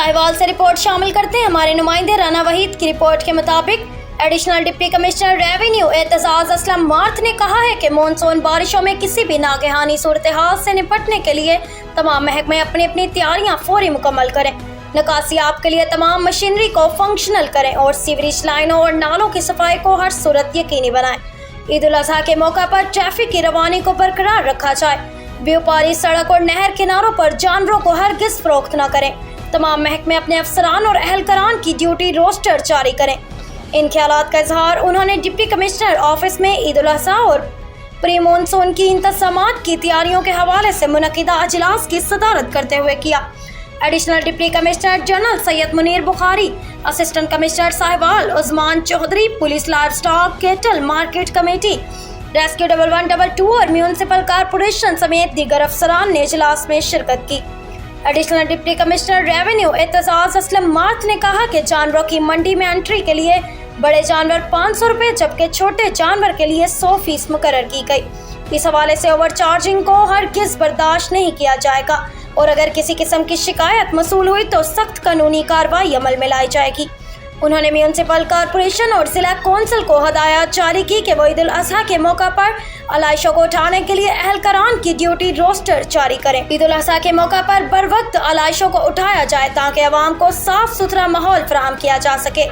साहिवाल से रिपोर्ट शामिल करते हैं हमारे नुमाइंदे राना वहीद की रिपोर्ट के मुताबिक additional deputy commissioner revenue Aitzaz Aslam math ने कहा है कि मानसून बारिशों में किसी भी नागहानी सूरत हाल से निपटने के लिए तमाम महकमे अपनी अपनी तैयारियां फौरी मुकम्मल करें, निकासियाब के लिए तमाम मशीनरी को फंक्शनल करें और सीवरेज लाइनों और नालों की सफाई को हर सूरत यकीनी बनाएं। ईद उल अजहा के मौका पर ट्रैफिक की रवानी को बरकरार रखा जाए। व्यापारी सड़क और नहर किनारों पर जानवरों को हरगिज़ फरोख्त न करें। तमाम महकमे अपने अफसरान और अहलकारान की ड्यूटी रोस्टर जारी करें। इन ख्यालात का इजहार उन्होंने डिप्टी कमिश्नर ऑफिस में ईद उल अजहा और प्री मानसून की इंतज़ामात की तैयारियों के हवाले से मुनक़िदा अजलास की सदारत करते हुए किया। Additional deputy commissioner general Syed Munir Bukhari, assistant commissioner Sahiwal Usman Chaudhry, police livestock cattle market committee, rescue 1122 और म्यूनसिपल कारपोरेशन समेत दीगर अफसरान ने इजलास में शिरकत की। Additional deputy commissioner revenue Aitzaz Aslam math ने कहा कि जानवरों की मंडी में एंट्री के लिए बड़े जानवर 500 रुपये जबकि छोटे जानवर के लिए 100 फीस मुकर्रर की गई। इस हवाले से ओवर चार्जिंग को हरगिज़ बर्दाश्त नहीं किया जाएगा और अगर किसी किस्म की शिकायत मसूल हुई तो सख्त कानूनी कार्रवाई अमल में लाई जाएगी। उन्होंने म्यूनसिपल कॉरपोरेशन और जिला कौंसिल को हदायत जारी की कि वो ईद उल अजहा के मौका पर अलाइशों को उठाने के लिए अहलकारान की ड्यूटी रोस्टर जारी करें। ईद उल अजहा के मौका पर बर वक्त अलाइशों को उठाया जाए ताकि अवाम को साफ सुथरा माहौल फराहम किया जा सके।